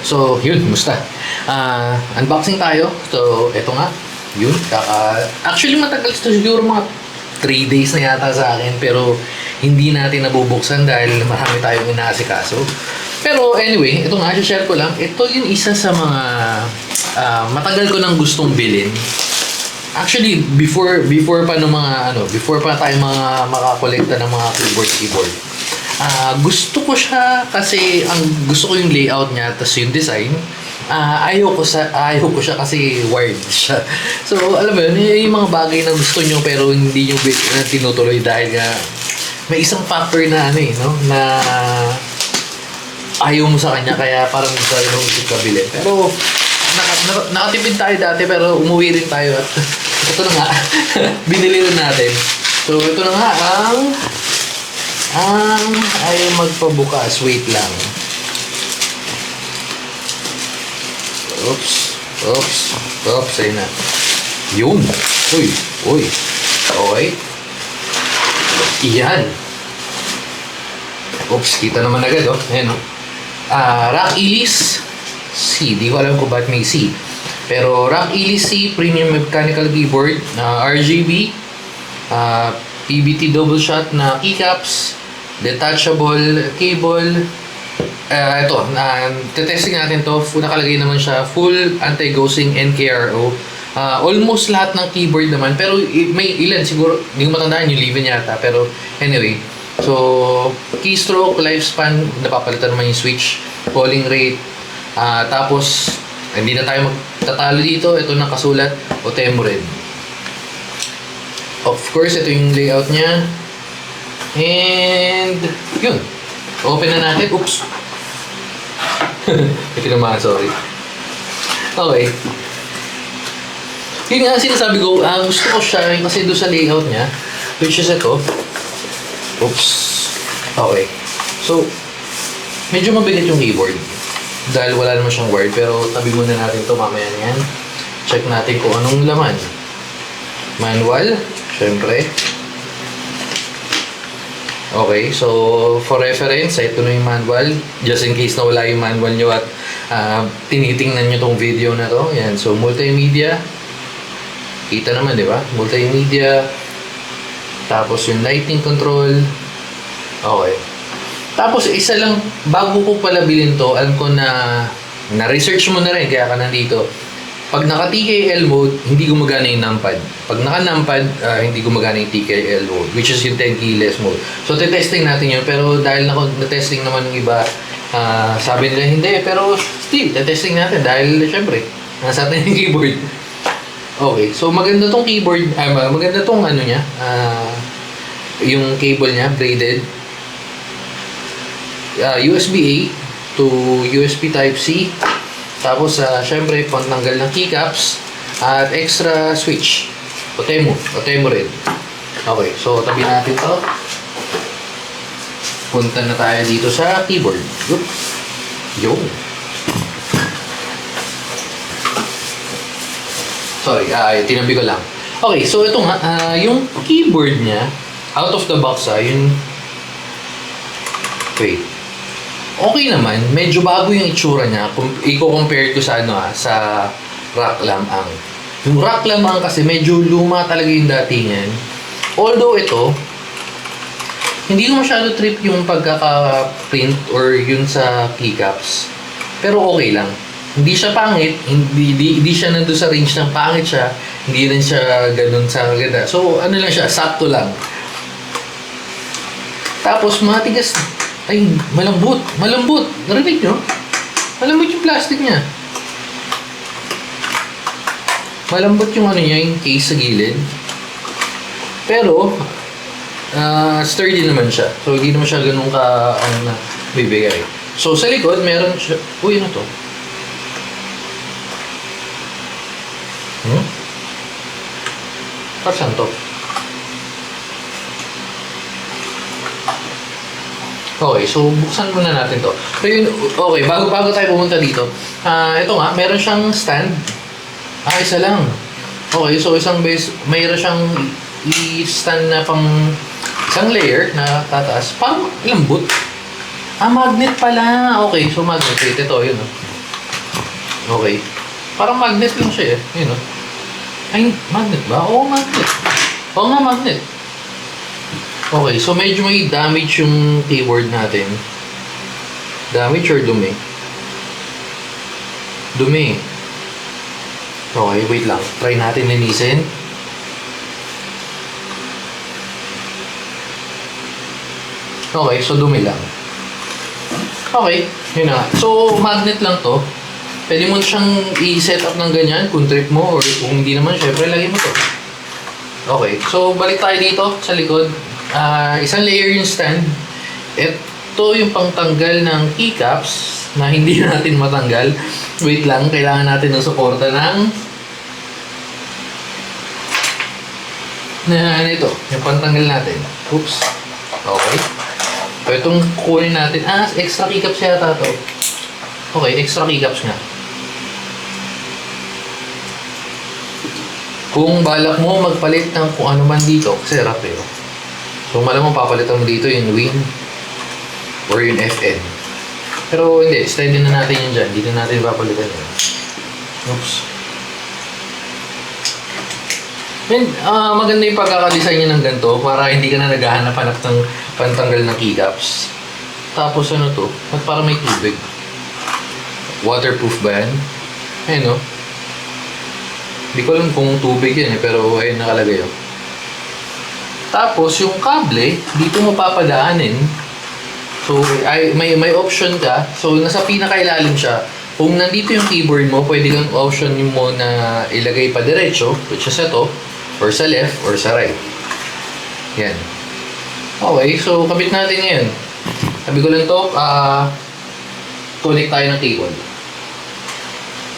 So, yun, musta? Unboxing tayo. So, eto nga. Yun, actually, matagal ito siguro mga 3 days na yata sa akin. Pero, hindi natin nabubuksan dahil marami tayong inaasikaso. Pero, anyway, ito nga, share ko lang. Ito yung isa sa mga matagal ko nang gustong bilhin. Actually, before pa before pa tayo mga makakolekta ng mga keyboard. Gusto ko siya kasi ang gusto ko yung layout niya tas yung design. Ayaw ko siya kasi wired siya. So, alam mo yun, yung mga bagay na gusto nyo pero hindi nyo tinutuloy dahil nga may isang factor na na ayaw mo sa kanya kaya parang gusto nung isip kabili. Pero nakatipid tayo dati pero umuwi rin tayo at ito na nga, binili rin natin. So, ito na nga ay magpabukas. Wait lang. Oops, ayun na. Yun. Uy. Okay. Iyan. Oops, kita naman agad, oh. Ayan, oh. Rock Elise C. Di ko alam kung ba't may C. Pero Rock Elise C Premium Mechanical Keyboard na RGB, PBT double shot na keycaps, detachable cable. Ito, testing natin to. Nakalagay naman siya full anti-ghosting NKRO. Almost lahat ng keyboard naman, pero may ilan siguro, hindi ko matandaan yung leave yata. Pero anyway, so keystroke, lifespan, napapalitan naman yung switch, polling rate, tapos hindi na tayo magtatalo dito. Ito nakasulat, Otemored. Of course, ito yung layout niya. And yun. Open na natin. Oops. Ito naman, sorry. Okay. Yun nga sinasabi ko, gusto ko siya kasi doon sa layout niya, which is ito. Oops. Okay. So, medyo mabigat yung keyboard. Dahil wala naman siyang word, pero tabi muna natin ito mamaya na yan. Check natin kung anong laman. Manual, syempre. Okay, so for reference, ito na yung manual. Just in case na wala yung manual nyo at tinitingnan nyo tong video na to. Yan, so multimedia. Kita naman, di ba? Multimedia. Tapos yung lighting control. Okay. Tapos isa lang, bago ko pala bilhin to, alam ko na na-research mo na rin, kaya ka nandito. Pag naka-TKL mode, hindi gumagana yung numpad. Pag naka-numpad, hindi gumagana yung TKL mode, which is yung 10 keyless mode. So, testing natin yun. Pero dahil na-testing naman ng iba, sabi nila hindi. Pero still, testing natin dahil syempre, nasa atin yung keyboard. Okay, so maganda tong keyboard, maganda tong niya, yung cable niya, braided. USB-A to USB Type-C. Tapos, syempre, pantanggal ng keycaps at extra switch. Otemored. Okay, so tabi natin to. Punta na tayo dito sa keyboard. Yun. Sorry, tinabi ko lang. Okay, so ito nga, yung keyboard niya, out of the box, yung wait. Okay naman, medyo bago yung itsura niya kung i-compare ko sa sa Rock Lamang. Yung Rock Lamang kasi medyo luma talaga yung dati niyan. Although ito, hindi ko masyado trip yung pagkaka-print or yun sa keycaps. Pero okay lang. Hindi siya pangit, hindi siya nandun sa range ng pangit siya, hindi rin siya ganun sa ganda. So ano lang siya, sakto lang. Tapos matigas. Ay, malambot. Narinig nyo? Malambot yung plastic niya. Malambot yung niya, yung case sa gilid. Pero, sturdy naman siya. So, hindi naman siya ganun na bibigay. So, sa likod, meron siya. Uy, ano to? Saan to? Okay, so buksan muna natin to. So yun, okay, bago tayo pumunta dito, ito nga, meron siyang stand. Isa lang. Okay, so isang base, mayroon siyang i-stand na pang isang layer na tataas. Parang lambot. Magnet pala. Okay, so magnet. Wait, ito, yun. Okay. Parang magnet lang siya eh. Yun o. Ay, magnet ba? Oo, magnet. Oo nga, magnet. Okay, so medyo may damage yung keyboard natin. Damage or dumi? Dumi. Okay, wait lang. Try natin linisin. Okay, so dumi lang. Okay, yun na. So, magnet lang to. Pwede mo siyang i-set up ng ganyan kung trip mo or kung hindi naman, syempre lagay mo to. Okay, so balik tayo dito sa likod. Isang layer yung stand. Ito yung pangtanggal ng keycaps na hindi natin matanggal. Wait lang, kailangan natin ng suporta ng ito, yung pantanggal natin. Oops. Okay. So, itong kunin natin. Extra keycaps yata to. Okay, extra keycaps nga. Kung balak mo magpalit ng kung ano man dito, kasi rap eh. So, malamang papalitan mo dito yung Win or yung FN. Pero hindi, steady na natin yun dyan. Dito natin papalitan yun. Oops. And, maganda yung pagkakadesign niya ng ganito para hindi ka na naghahanap-hanap ng pantanggal ng keycaps. Tapos ano to? Para may tubig. Waterproof ba yan? Ayun no? Hindi ko alam kung tubig yan eh, pero ayun nakalagay yun. Tapos yung kable, dito mo papadaanin. So, may option ka. So, nasa pinakailalim siya. Kung nandito yung keyboard mo, pwede kang option mo na ilagay pa diretso, which is ito, or sa left, or sa right. Yan. Okay, so kabit natin ngayon. Sabi ko lang to, connect tayo ng cable.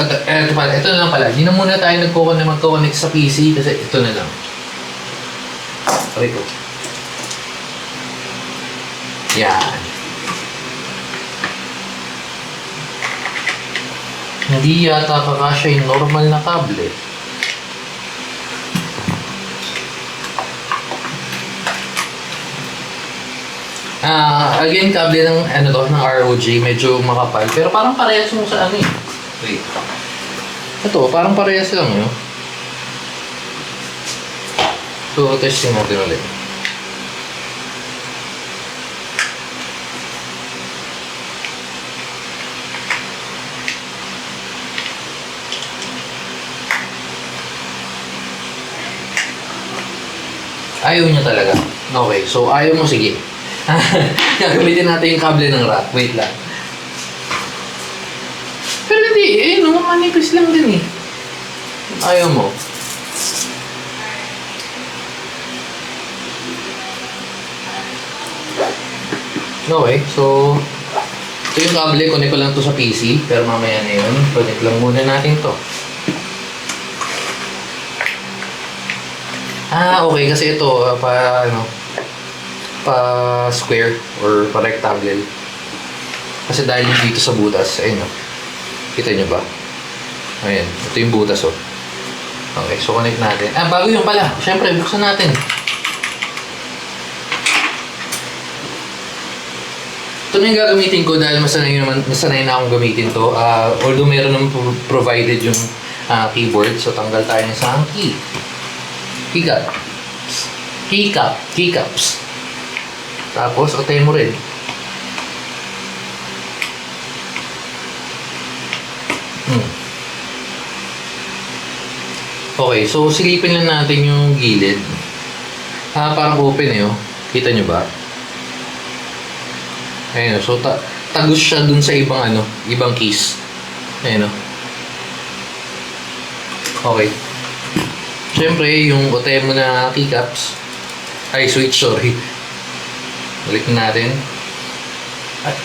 Ito na lang pala. Hindi na muna tayo magko-connect sa PC kasi ito na lang. Aray ko. Yan. Hindi yata kakasya yung normal na kable. Again, kable ng ng ROG, medyo makapal. Pero parang parehas mo sa ano eh. Wait. Ito, parang parehas lang yun. So, testing natin ulit. Ayaw niya talaga. Okay, so ayaw mo, sige. Gagamitin natin yung kable ng rack. Wait lang. Pero hindi, no, manipis lang din eh. Ayaw mo. Okay, so ito yung kable, connect ko lang to sa PC, pero mamaya na yun. Connect lang muna natin to. Okay, kasi ito, pa square or pa rectangle. Kasi dahil yung dito sa butas, ayun o. Kita nyo ba? Ayan, ito yung butas o. Okay, so connect natin. Bago yun pala, syempre, buksan natin. Ito na yung gagamitin ko dahil masanay na akong gamitin to. Although meron naman provided yung keyboard, so tanggal tayo ng isang key. Keycaps. Tapos, otay mo rin. Okay, so silipin lang natin yung gilid. Parang open eh, oh. Kita nyo ba? Ayun, so tagos siya dun sa ibang keys. Ayun, oh. Okay. Siyempre, yung otay mo na keycaps, switch, sorry. Balik natin.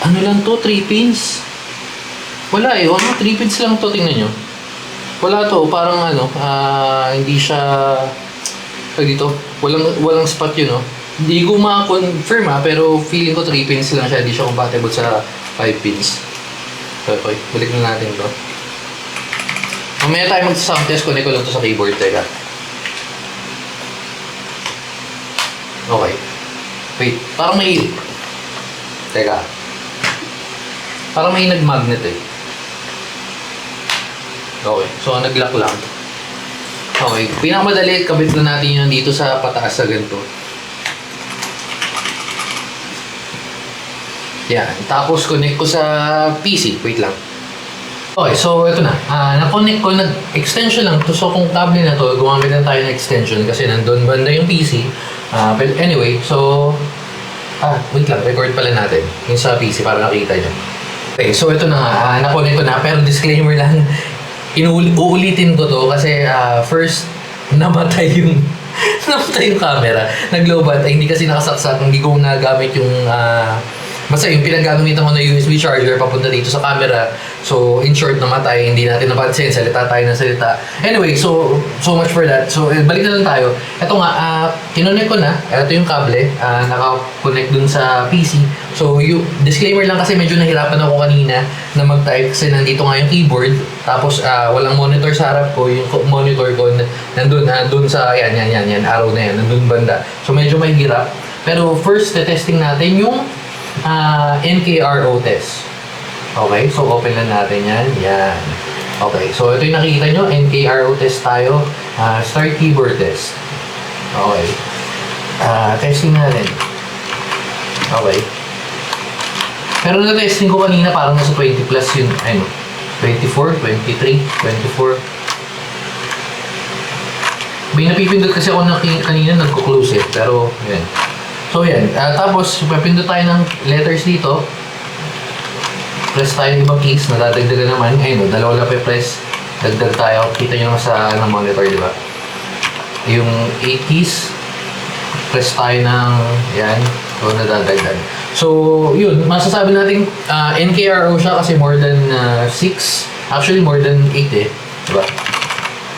Ano lang to? 3 pins? Wala eh. 3 pins lang to. Tingnan nyo. Wala to. Parang hindi siya... dito. Walang spot yun, no? Hindi ko ma-confirm pero feeling ko 3 pins lang siya. Hindi siya compatible sa 5 pins. Okay. Balik na natin to. Mamaya tayo mag-sound test. Connect ko lang to sa keyboard. Teka. Okay. Wait, parang may... Teka. Parang may nag-magnet eh. Okay, so nag-lock lang. Okay, pinakamadali, kabit na natin yun dito sa pataas sa ganito. Yan, tapos connect ko sa PC. Wait lang. Okay, so ito na. Na-connect ko, nag-extension lang to. So kung cable na to, gumamit na tayo ng extension kasi nandun banda yung PC. But anyway, so... wait lang, record pala natin. Yung sa PC para nakita nyo. Okay, so ito na nga. Na-connect ko na, pero disclaimer lang. Uulitin ko to kasi first, namatay yung namatay yung camera. Nag-lowbat. Hindi kasi nakasaksak. Hindi ko nagamit yung basta yung pinagagamitan ko na USB charger papunta dito sa camera. So, in short, namatay. Hindi natin napansin. Salita tayo ng salita. Anyway, so much for that. So, balik na lang tayo. Ito nga, kinonect ko na. Ito yung kable. Naka-connect dun sa PC. So, yung disclaimer lang kasi medyo nahirapan ako kanina na mag-type kasi nandito nga yung keyboard. Tapos, walang monitor sa harap ko. Yung monitor ko nandun sa, yan, arrow na yan. Nandun banda. So, medyo mahirap. Pero first, testing natin yung NKRO test. Okay, so open lang natin yan. Yan. Okay, so ito yung nakikita nyo, NKRO test tayo. Start keyboard test. Okay. Testing natin. Okay. Pero na-testing ko kanina parang nasa 20 plus yun. Ano, 24, 23, 24. May napipindot kasi ako kanina nagko-close eh. Pero, yan. So yan, tapos papindot tayo ng letters dito. Press tayo ng ibang keys, nadadagdagan naman. Ayun, dalawa lang press. Dagdag tayo. Kita nyo naman sa monitor, di ba? Yung 8 keys. Press tayo ng, yan. So, nadadagdag. So, yun, masasabi natin NKRO siya kasi more than 6. Actually, more than 8 eh. Di ba?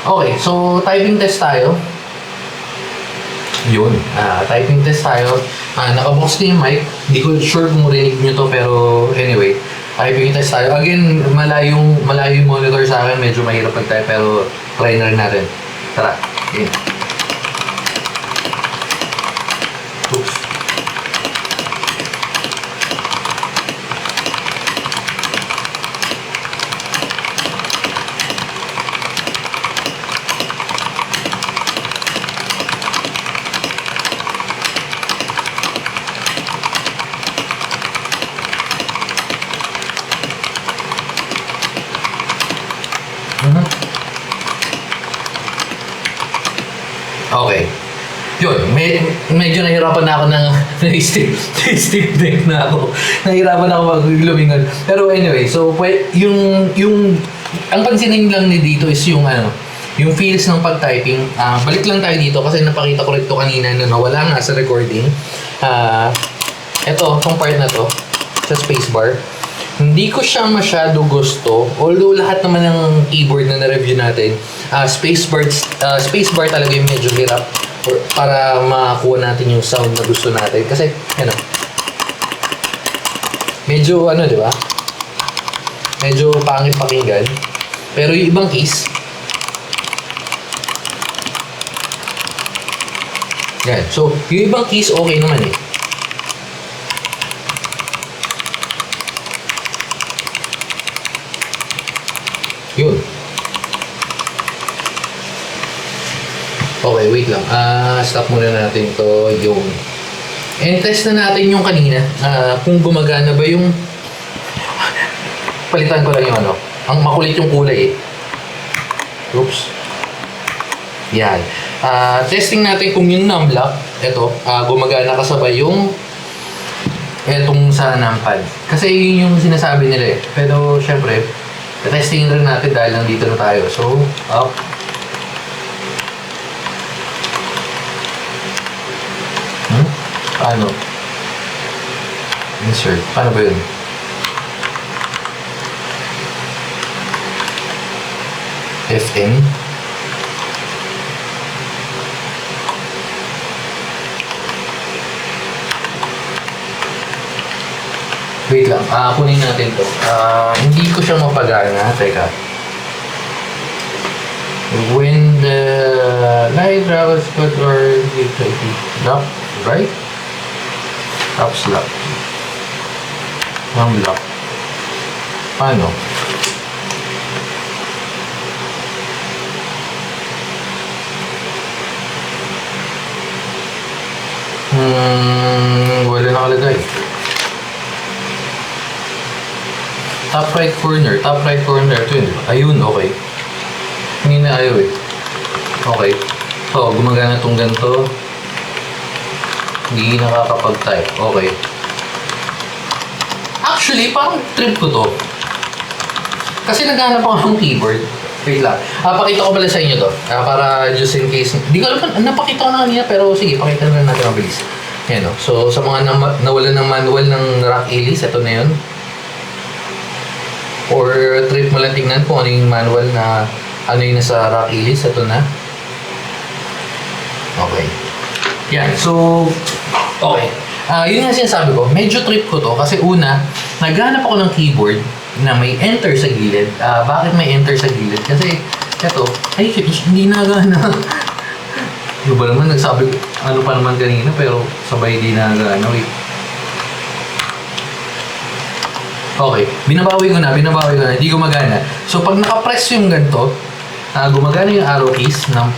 Okay, so typing test tayo. Yun, typing test tayo. Nakabox ko yung mic. Hindi ko sure kung rinig nyo to, pero anyway, typing test tayo. Again, malayo yung monitor sa akin. Medyo mahirap pag-type, pero try na rin natin. Tara, yun. Oops. Okay. Yun, medyo nahirapan na ako ng na-stiff neck na ako. Nahirapan ako mag-lumingon. Pero anyway, so ang pansinin lang ni dito is yung yung feels ng pag-typing. Balik lang tayo dito kasi napakita ko rin ito kanina na nawala nga sa recording. Ito, itong part na to, sa spacebar. Hindi ko siya masyado gusto. Although lahat naman ng keyboard na na-review natin, spacebar talaga yung medyo hirap para makakuha natin yung sound na gusto natin. Kasi, medyo di ba? Medyo pangit pakinggan. Pero yung ibang keys, yan. So, yung ibang keys okay naman eh. Yun. Okay, wait lang. Stop muna natin to yung... And test na natin yung kanina. Kung gumagana ba yung... Palitan ko lang yung Ang makulit yung kulay eh. Oops. Yan. Testing natin kung yung numlock, ito, gumagana kasabay yung etong sa numpad. Kasi yun yung sinasabi nila eh. Pero syempre, testing rin natin dahil nandito na tayo. So, up. Paano? Insert. Paano ba yun? FN. Wait lang, kunin natin to. Hindi ko siya mapagana. Teka. When the light travels good or drop, right? Top slap. Thumb lock. Paano? nakalagay. Top right corner. Ito yun. Ayun, okay. Hindi na ayaw eh. Okay. So, gumagana itong ganito. Hindi nakakapag-type. Okay. Actually, parang trip ko to. Kasi naghanap ako ng keyboard. Wait lang. Pakita ko pala sa inyo to. Para just in case. Hindi ko alam kung napakita ko na kanina, pero sige, pakita na natin mabilis. Yan o. So, sa mga nawalan ng manual ng Rock Alice, ito na yun. Or trip mo lang tingnan kung ano yung manual na ano yung nasa Rock Alice, ito na. Okay. Yan. So, okay. Yun nga sinasabi ko, medyo trip ko to kasi una, naghanap ako ng keyboard na may enter sa gilid. Bakit may enter sa gilid? Kasi, eto, ay, hindi nagana. Yung ba naman, nagsabi, ano pa naman kanina, pero sabay di nagana. Wait. Okay, binabawi ko na, hindi gumagana. So, pag nakapress yung ganito, gumagana yung arrow keys, itong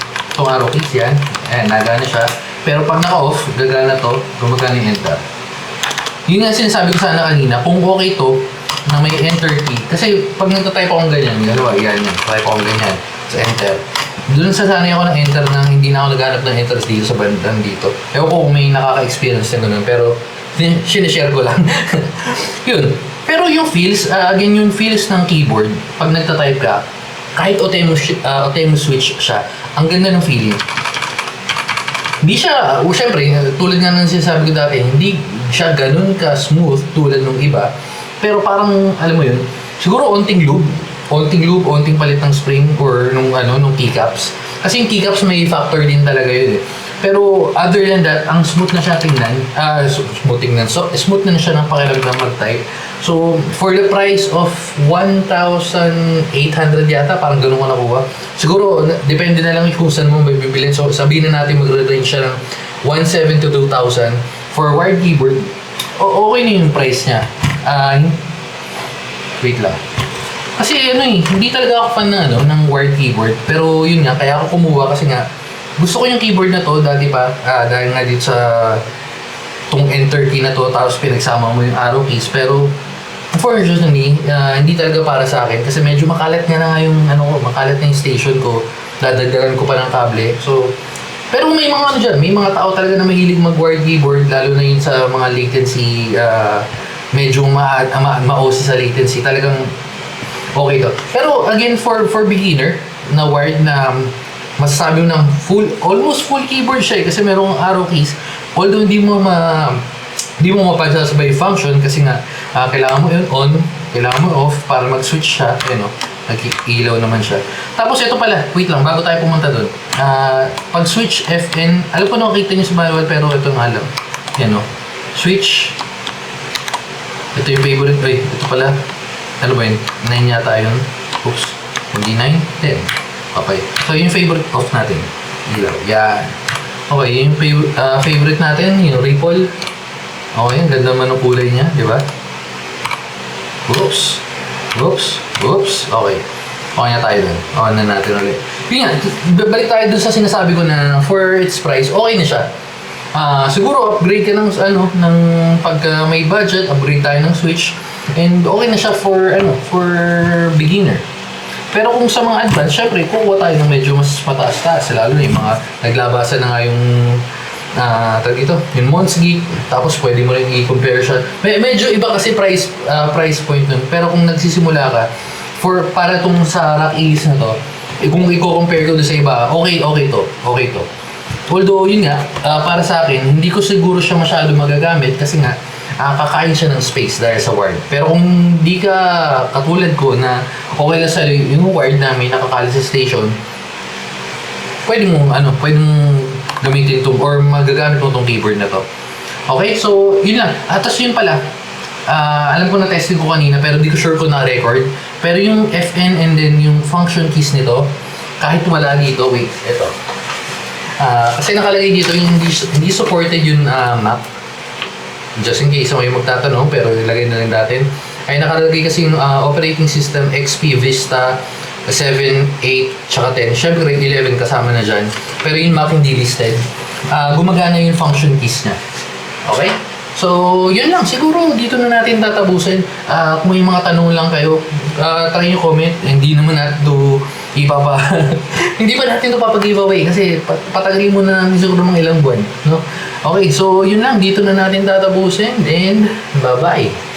arrow keys yan, ayan, nagana siya. Pero pag naka-off, gagana to, gumagana yung enter. Yun nga sinasabi ko sana kanina, kung okay to, na may enter key. Kasi pag nagtatype akong ganyan, galawa, yan, type akong ganyan, sa enter. Doon sasanay ako ng enter nang hindi na ako naghanap ng enter dito sa bandang dito. Ewan ko kung may nakaka-experience na ganun, pero sinishare ko lang. Yun. Pero yung feels, again, yung feels ng keyboard, pag nagtatype ka, kahit Otemu switch siya, ang ganda ng feeling. Hindi siya, syempre, tulad nga ng sinasabi ko dati, hindi siya ganun ka-smooth tulad ng iba. Pero parang, alam mo yun, siguro onting lube, onting palit ng spring or nung keycaps. Kasi yung keycaps may factor din talaga yun eh. Pero other than that, ang smooth na siya tingnan. Smooth na siya ng pakiramdam mag-type. So, for the price of 1,800 yata, parang ganun ko nakuha. Siguro, depende na lang kung saan mo bibilin. So, sabihin na natin mag-range siya ng 1,700 to 2,000 for wired keyboard. Okay na yung price niya. Wait lang. Kasi hindi talaga ako fan ng wired keyboard. Pero yun nga, kaya ako kumuha kasi nga, gusto ko yung keyboard na to dati pa, dahil nga dito sa tong enter key na to, tapos pinagsama mo yung arrow keys. Pero, unfortunately, hindi talaga para sa akin kasi medyo makalat nga yung makalat na yung station ko. Dadagdagan ko pa ng kable. So, pero may mga dyan, may mga tao talaga na mahilig mag-wired keyboard, lalo na yun sa mga latency, medyo ma-OC sa latency. Talagang okay to. Pero again, for beginner, na wired na masasabi mo ng almost full keyboard siya kasi merong arrow keys. Although hindi mo mapasasabay function kasi nga kailangan mo yun on, kailangan mo off para mag-switch siya. Nag-ilaw naman siya. Tapos ito pala, wait lang, bago tayo pumunta doon. Pag switch FN, alam ko nakikita niyo sa manual pero ito nga lang. Switch. Ito yung favorite, ito pala. Ano ba yun? 9 yata yun. Oops. Hindi 9, 10. Okay. So, yung favorite off natin. Ilaw. Yan. Okay, yung favorite natin, yung ripple. Okay, ang ganda naman ng kulay niya, di ba? Oops. Okay. Okay na tayo dun. On na natin ulit. Yun nga, balik tayo dun sa sinasabi ko na for its price, okay na siya. Siguro upgrade ka ng pagka may budget, upgrade tayo ng Switch. And okay na siya for beginner. Pero kung sa mga advanced, syempre, kukuha tayo ng medyo mas mataas-taas. Lalo na yung mga naglabasan na nga yung yung Mons Geek. Tapos pwede mo rin i-compare siya. Medyo iba kasi price point nun. Pero kung nagsisimula ka, para tong sa Rock Alice na to, kung i-compare ko doon sa iba, okay to. Although, yun nga, para sa akin, hindi ko siguro siya masyado magagamit kasi nga, kakain siya ng space dahil sa wired. Pero kung di ka katulad ko na okay lang sa yung wired na may nakakali sa station, pwede mong gamitin ito or magagamit mo itong keyboard na to. Okay, so yun lang. Tapos yun pala, alam ko na testing ko kanina pero di ko sure kung na-record. Pero yung FN and then yung function keys nito, kahit wala dito, wait, ito. Kasi nakalagay dito yung hindi supported yung map. Just in case may magtatanong, pero ilagay na lang natin. Ay nakalagay kasi yung operating system XP Vista 7, 8, tsaka 10. Siyempre 11 kasama na dyan. Pero yung map hindi listed. Gumagana yung function keys niya. Okay? So, yun lang. Siguro dito na natin tatapusin. Kung may mga tanong lang kayo, try nyo comment. Hindi naman natin to hindi pa natin ito papag-giveaway kasi patagalin mo na natin siguro mga ilang buwan. No? Okay, so yun lang. Dito na natin tatapusin. And bye-bye.